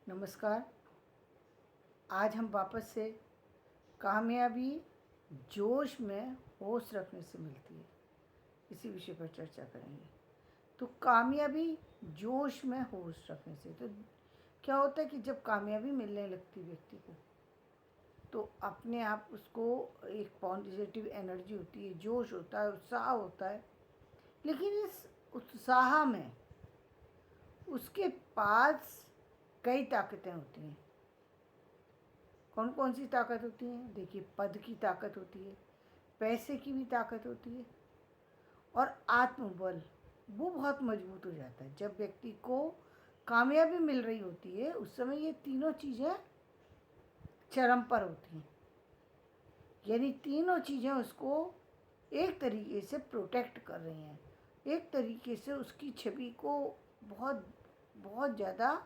नमस्कार। आज हम वापस से कामयाबी जोश में होश रखने से मिलती है, इसी विषय पर चर्चा करेंगे। तो कामयाबी जोश में होश रखने से तो क्या होता है कि जब कामयाबी मिलने लगती व्यक्ति को, तो अपने आप उसको एक पॉजिटिव एनर्जी होती है, जोश होता है, उत्साह होता है। लेकिन इस उत्साह में उसके पास कई ताकतें होती हैं। कौन कौन सी ताकत होती हैं? देखिए, पद की ताकत होती है, पैसे की भी ताकत होती है, और आत्मबल वो बहुत मजबूत हो जाता है। जब व्यक्ति को कामयाबी मिल रही होती है, उस समय ये तीनों चीज़ें चरम पर होती हैं। यानी तीनों चीज़ें उसको एक तरीके से प्रोटेक्ट कर रही हैं, एक तरीके से उसकी छवि को बहुत बहुत ज़्यादा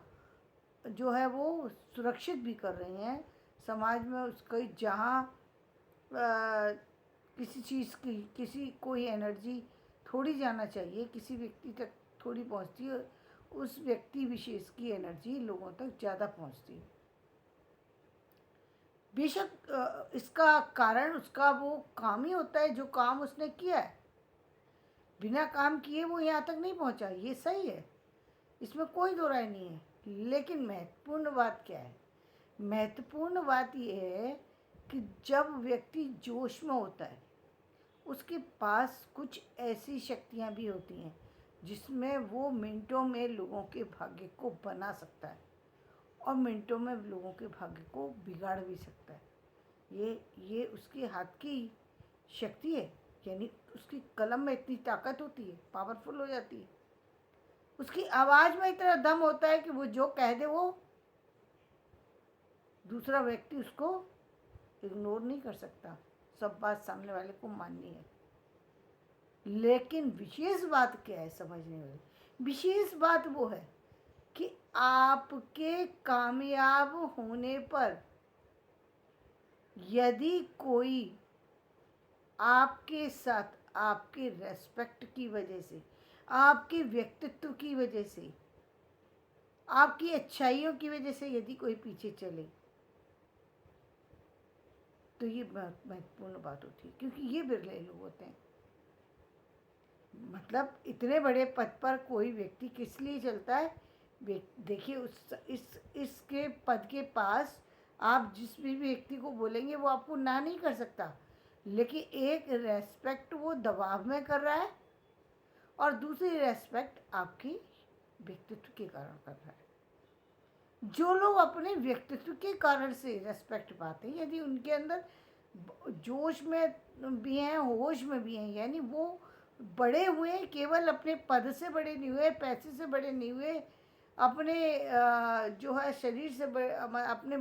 जो है वो सुरक्षित भी कर रही हैं। समाज में उसको जहाँ किसी चीज़ की कोई एनर्जी थोड़ी जाना चाहिए, किसी व्यक्ति तक थोड़ी पहुंचती है, उस व्यक्ति विशेष की एनर्जी लोगों तक ज़्यादा पहुंचती है। बेशक इसका कारण उसका वो काम ही होता है, जो काम उसने किया है। बिना काम किए वो यहाँ तक नहीं पहुँचा, ये सही है, इसमें कोई दो राय नहीं है। लेकिन महत्वपूर्ण बात क्या है? महत्वपूर्ण बात यह है कि जब व्यक्ति जोश में होता है, उसके पास कुछ ऐसी शक्तियाँ भी होती हैं जिसमें वो मिनटों में लोगों के भाग्य को बना सकता है और मिनटों में लोगों के भाग्य को बिगाड़ भी सकता है। ये उसके हाथ की शक्ति है। यानी उसकी कलम में इतनी ताकत होती है, पावरफुल हो जाती है। उसकी आवाज़ में इतना दम होता है कि वो जो कह दे वो दूसरा व्यक्ति उसको इग्नोर नहीं कर सकता, सब बात सामने वाले को माननी है। लेकिन विशेष बात क्या है समझने वाली? विशेष बात वो है कि आपके कामयाब होने पर यदि कोई आपके साथ आपके रेस्पेक्ट की वजह से, आपके व्यक्तित्व की वजह से, आपकी अच्छाइयों की वजह से यदि कोई पीछे चले, तो ये महत्वपूर्ण बात होती है, क्योंकि ये बिरले लोग होते हैं। मतलब इतने बड़े पद पर कोई व्यक्ति किस लिए चलता है? देखिए, इसके पद के पास आप जिस भी व्यक्ति को बोलेंगे वो आपको ना नहीं कर सकता, लेकिन एक रेस्पेक्ट वो दबाव में कर रहा है और दूसरी रेस्पेक्ट आपकी व्यक्तित्व के कारण कर रहा है। जो लोग अपने व्यक्तित्व के कारण से रेस्पेक्ट पाते हैं, यदि उनके अंदर जोश में भी हैं, होश में भी हैं, यानी वो बड़े हुए, केवल अपने पद से बड़े नहीं हुए, पैसे से बड़े नहीं हुए, अपने जो है शरीर से बड़े, अपने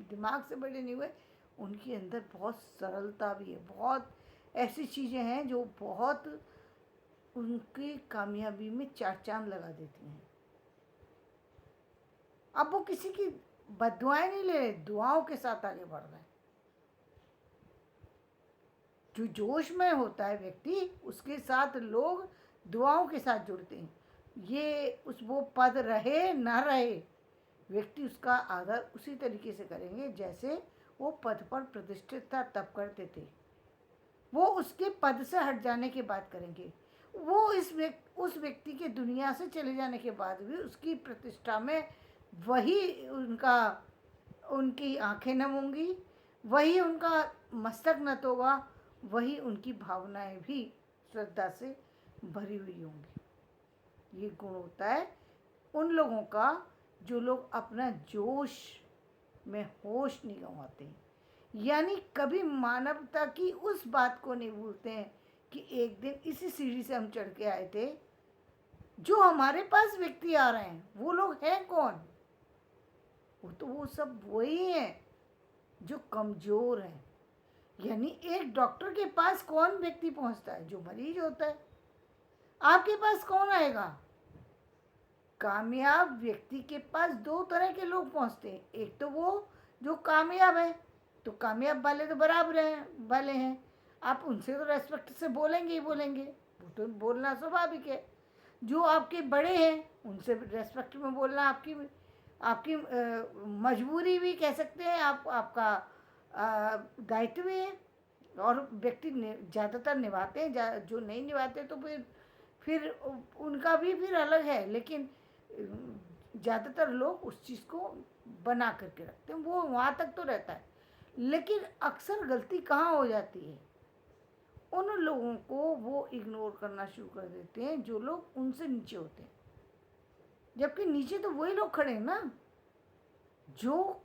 दिमाग से बड़े नहीं हुए, उनके अंदर बहुत सरलता भी है। बहुत ऐसी चीज़ें हैं जो बहुत उनकी कामयाबी में चार चांद लगा देती हैं। अब वो किसी की बद्दुआएं नहीं ले रहे, दुआओं के साथ आगे बढ़ रहे हैं। जो जोश में होता है व्यक्ति, उसके साथ लोग दुआओं के साथ जुड़ते हैं। ये वो पद रहे ना रहे, व्यक्ति उसका आदर उसी तरीके से करेंगे जैसे वो पद पर प्रतिष्ठित था तब करते थे। वो उसके पद से हट जाने के बाद करेंगे। वो उस व्यक्ति के दुनिया से चले जाने के बाद भी उसकी प्रतिष्ठा में वही उनकी आंखें नम होंगी, वही उनका मस्तक नत होगा, वही उनकी भावनाएं भी श्रद्धा से भरी हुई होंगी। ये गुण होता है उन लोगों का जो लोग अपना जोश में होश नहीं गंवाते, यानी कभी मानवता की उस बात को नहीं भूलते हैं कि एक दिन इसी सीढ़ी से हम चढ़ के आए थे। जो हमारे पास व्यक्ति आ रहे हैं वो लोग हैं कौन? वो सब वही हैं जो कमज़ोर हैं। यानी एक डॉक्टर के पास कौन व्यक्ति पहुंचता है? जो मरीज होता है। आपके पास कौन आएगा? कामयाब व्यक्ति के पास दो तरह के लोग पहुंचते हैं। एक तो वो जो कामयाब है, तो कामयाब वाले तो बराबर हैं वाले हैं, आप उनसे तो रेस्पेक्ट से बोलेंगे ही बोलेंगे, वो तो बोलना स्वाभाविक है। जो आपके बड़े हैं उनसे रेस्पेक्ट में बोलना आपकी आपकी मजबूरी भी कह सकते हैं, आपका दायित्व भी है। और व्यक्ति ज़्यादातर निभाते हैं, जो नहीं निभाते तो फिर उनका भी फिर अलग है, लेकिन ज़्यादातर लोग उस चीज़ को बना करके रखते हैं, वो वहाँ तक तो रहता है। लेकिन अक्सर गलती कहाँ हो जाती है, उन लोगों को वो इग्नोर करना शुरू कर देते हैं जो लोग उनसे नीचे होते हैं, जबकि नीचे तो वही लोग खड़े हैं ना जो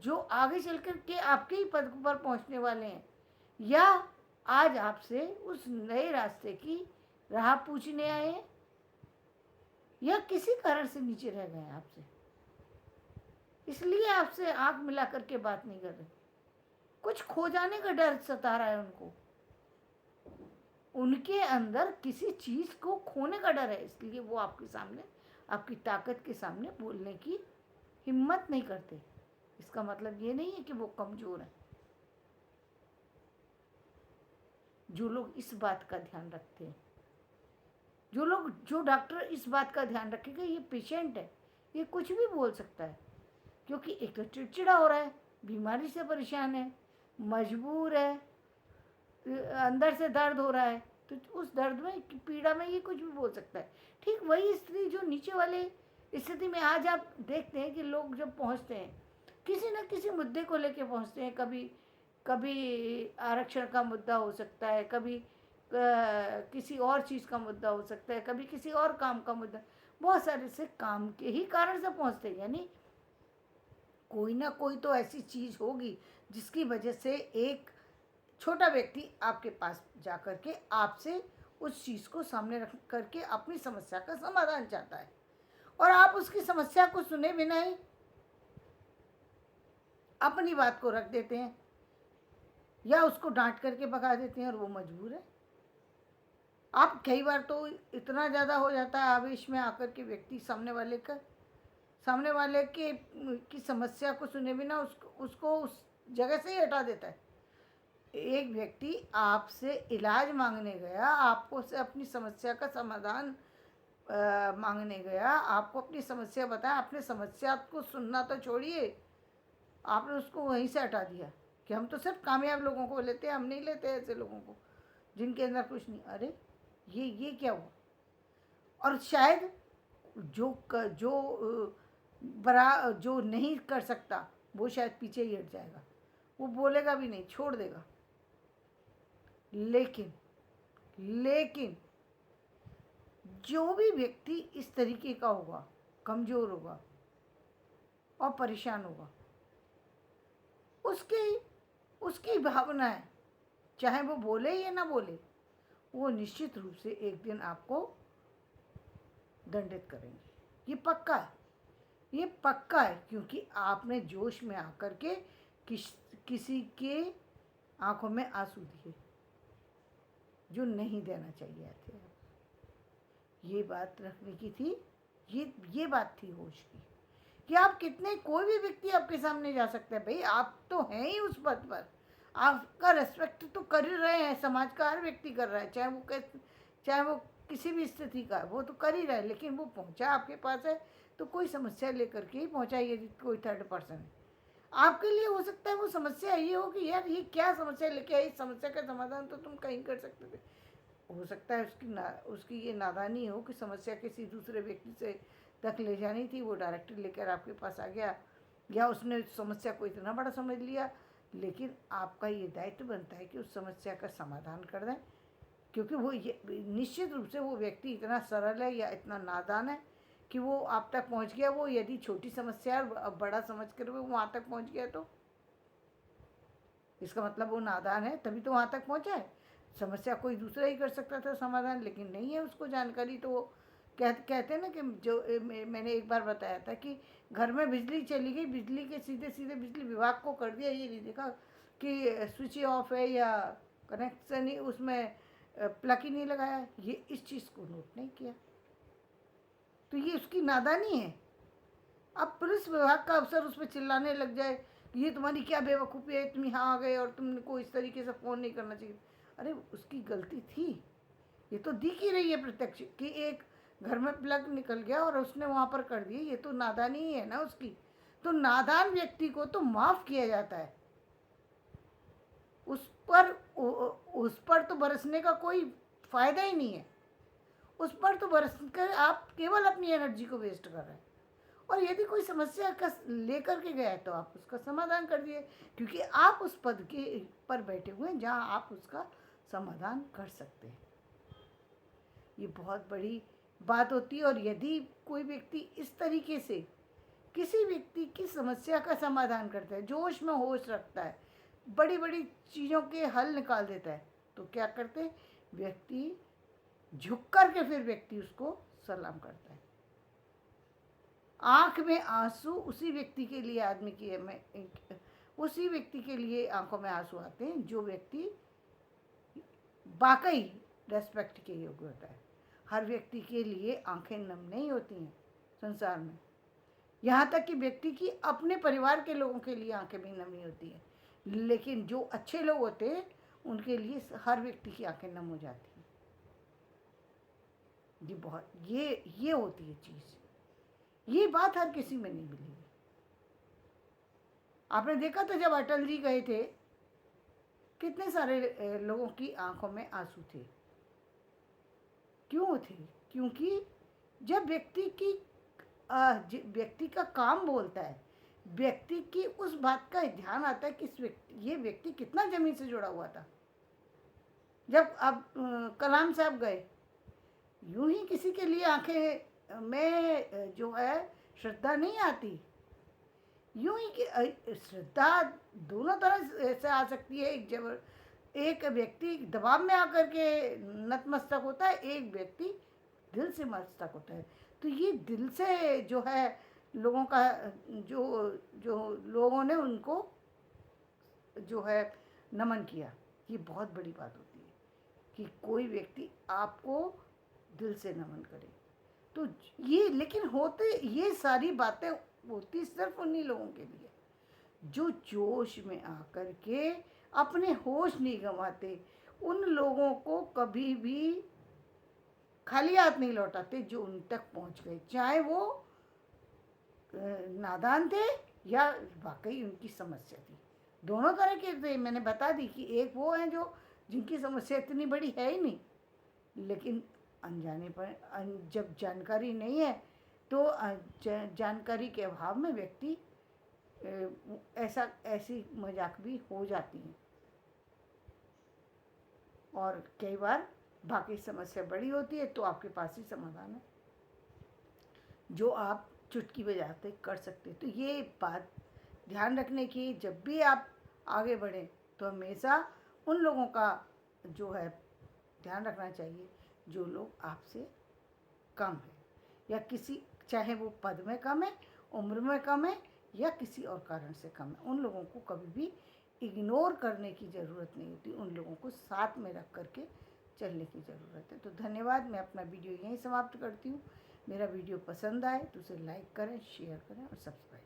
जो आगे चल कर के आपके ही पद पर पहुंचने वाले हैं, या आज आपसे उस नए रास्ते की राह पूछने आए हैं, या किसी कारण से नीचे रह गए हैं आपसे, इसलिए आपसे आंख मिला करके बात नहीं कर रहे। कुछ खो जाने का डर सता रहा है उनको, उनके अंदर किसी चीज को खोने का डर है, इसलिए वो आपके सामने, आपकी ताकत के सामने बोलने की हिम्मत नहीं करते। इसका मतलब ये नहीं है कि वो कमजोर हैं। जो लोग इस बात का ध्यान रखते हैं, जो डॉक्टर इस बात का ध्यान रखेगा ये पेशेंट है, ये कुछ भी बोल सकता है, क्योंकि एक तो चिड़चिड़ा हो रहा है, बीमारी से परेशान है, मजबूर है, अंदर से दर्द हो रहा है, तो उस दर्द में, पीड़ा में ये कुछ भी बोल सकता है। ठीक वही स्त्री जो नीचे वाले स्थिति में आज आप देखते हैं कि लोग जब पहुंचते हैं किसी न किसी मुद्दे को लेके पहुंचते हैं, कभी आरक्षण का मुद्दा हो सकता है, कभी किसी और चीज़ का मुद्दा हो सकता है, कभी किसी और काम का मुद्दा, बहुत सारे से काम के ही कारण से पहुंचते हैं। यानी कोई ना कोई तो ऐसी चीज़ होगी जिसकी वजह से एक छोटा व्यक्ति आपके पास जा कर के आपसे उस चीज़ को सामने रख करके अपनी समस्या का समाधान चाहता है, और आप उसकी समस्या को सुने बिना ही अपनी बात को रख देते हैं, या उसको डांट करके भगा देते हैं, और वो मजबूर है। आप कई बार तो इतना ज़्यादा हो जाता है आवेश में आकर के व्यक्ति सामने वाले के की समस्या को सुने बिना उसको उस जगह से ही हटा देता है। एक व्यक्ति आपसे इलाज मांगने गया, आपको से अपनी समस्या का समाधान मांगने गया, आपको अपनी समस्या बताया, आपने समस्या को सुनना तो छोड़िए, आपने उसको वहीं से हटा दिया कि हम तो सिर्फ कामयाब लोगों को लेते हैं, हम नहीं लेते ऐसे लोगों को जिनके अंदर कुछ नहीं। अरे ये क्या हुआ? और शायद जो नहीं कर सकता वो शायद पीछे ही हट जाएगा, वो बोलेगा भी नहीं, छोड़ देगा। लेकिन जो भी व्यक्ति इस तरीके का होगा, कमजोर होगा और परेशान होगा, उसकी भावना है, चाहे वो बोले या ना बोले, वो निश्चित रूप से एक दिन आपको दंडित करेंगे। ये पक्का है, क्योंकि आपने जोश में आकर के किसी के आंखों में आंसू दिए जो नहीं देना चाहिए थे। ये बात रखने की थी, ये बात थी होश की, कि आप कितने, कोई भी व्यक्ति आपके सामने जा सकता है। भाई आप तो हैं ही उस पद पर, आपका रेस्पेक्ट तो कर ही रहे हैं, समाज का हर व्यक्ति कर रहा है, चाहे वो किसी भी स्थिति का, वो तो कर ही रहा है। लेकिन वो पहुंचा आपके पास है तो कोई समस्या लेकर के ही पहुंचा, ये कोई थर्ड पर्सन है। आपके लिए हो सकता है वो समस्या ये हो कि यार ये क्या समस्या लेके आई, इस समस्या का समाधान तो तुम कहीं कर सकते थे। हो सकता है उसकी ये नादानी हो कि समस्या किसी दूसरे व्यक्ति से तक ले जानी थी, वो डायरेक्टली लेकर आपके पास आ गया, या उसने समस्या को इतना बड़ा समझ लिया। लेकिन आपका ये दायित्व बनता है कि उस समस्या का समाधान कर दें, क्योंकि वो ये निश्चित रूप से वो व्यक्ति इतना सरल है या इतना नादान है कि वो आप तक पहुंच गया। वो यदि छोटी समस्या बड़ा समझ कर वो वहाँ तक पहुंच गया, तो इसका मतलब वो नादान है, तभी तो वहाँ तक पहुँचा है। समस्या कोई दूसरा ही कर सकता था समाधान, लेकिन नहीं है उसको जानकारी। तो वो कहते हैं ना कि जो मैंने एक बार बताया था कि घर में बिजली चली गई, बिजली के सीधे सीधे बिजली विभाग को कर दिया, ये नहीं देखा कि स्विच ऑफ है या कनेक्शन ही, उसमें प्लग ही नहीं लगाया, ये इस चीज़ को नोट नहीं किया। तो ये उसकी नादानी है। अब पुलिस विभाग का अफसर उस पर चिल्लाने लग जाए, ये तुम्हारी क्या बेवकूफ़ी है, तुम यहाँ आ गए और तुमको इस तरीके से फ़ोन नहीं करना चाहिए। अरे उसकी गलती थी, ये तो दिख ही रही है प्रत्यक्ष कि एक घर में प्लग निकल गया और उसने वहाँ पर कर दिया, ये तो नादानी ही है ना उसकी। तो नादान व्यक्ति को तो माफ़ किया जाता है, उस पर तो बरसने का कोई फ़ायदा ही नहीं है। उस पर तो बरस कर आप केवल अपनी एनर्जी को वेस्ट कर रहे हैं। और यदि कोई समस्या का लेकर के गया है तो आप उसका समाधान कर दिए, क्योंकि आप उस पद के पर बैठे हुए हैं जहाँ आप उसका समाधान कर सकते हैं। ये बहुत बड़ी बात होती है। और यदि कोई व्यक्ति इस तरीके से किसी व्यक्ति की समस्या का समाधान करता है, जोश में होश रखता है, बड़ी बड़ी चीज़ों के हल निकाल देता है, तो क्या करते हैं, व्यक्ति झुक कर के फिर व्यक्ति उसको सलाम करता है। आँख में आंसू उसी व्यक्ति के लिए, आदमी की उसी व्यक्ति के लिए आंखों में आंसू आते हैं जो व्यक्ति वाकई रेस्पेक्ट के योग्य होता है। हर व्यक्ति के लिए आंखें नम नहीं होती हैं संसार में, यहाँ तक कि व्यक्ति की अपने परिवार के लोगों के लिए आंखें भी नम नहीं होती हैं, लेकिन जो अच्छे लोग होते हैं उनके लिए हर व्यक्ति की आंखें नम हो जाती हैं। ये होती है चीज़। ये बात हर किसी में नहीं मिलेगी। आपने देखा था जब अटल जी गए थे, कितने सारे लोगों की आंखों में आंसू थे। क्यों थे? क्योंकि जब व्यक्ति का काम बोलता है, व्यक्ति की उस बात का ध्यान आता है कि ये व्यक्ति कितना जमीन से जुड़ा हुआ था। जब अब कलाम साहब गए, यूं ही किसी के लिए आंखें में जो है श्रद्धा नहीं आती, यूं ही कि श्रद्धा दोनों तरह से आ सकती है। एक व्यक्ति दबाव में आकर के नतमस्तक होता है, एक व्यक्ति दिल से मस्तक होता है। तो ये दिल से जो है लोगों का, जो लोगों ने उनको जो है नमन किया, ये बहुत बड़ी बात होती है कि कोई व्यक्ति आपको दिल से नमन करे। तो ये लेकिन होते ये सारी बातें होती सिर्फ उन्हीं लोगों के लिए जो जोश में आकर के अपने होश नहीं गंवाते। उन लोगों को कभी भी खाली हाथ नहीं लौटाते जो उन तक पहुंच गए, चाहे वो नादान थे या वाकई उनकी समस्या थी। दोनों तरह के थे। मैंने बता दी कि एक वो हैं जो जिनकी समस्या इतनी बड़ी है ही नहीं, लेकिन अनजाने पर जब जानकारी नहीं है तो जानकारी के अभाव में व्यक्ति ऐसी मजाक भी हो जाती है। और कई बार बाकी समस्या बड़ी होती है तो आपके पास ही समाधान है जो आप चुटकी बजाते कर सकते। तो ये बात ध्यान रखने की, जब भी आप आगे बढ़ें तो हमेशा उन लोगों का जो है ध्यान रखना चाहिए जो लोग आपसे कम है, या किसी, चाहे वो पद में कम है, उम्र में कम है, या किसी और कारण से कम है। उन लोगों को कभी भी इग्नोर करने की ज़रूरत नहीं होती, उन लोगों को साथ में रख करके चलने की ज़रूरत है। तो धन्यवाद। मैं अपना वीडियो यहीं समाप्त करती हूँ। मेरा वीडियो पसंद आए तो उसे लाइक करें, शेयर करें और सब्सक्राइब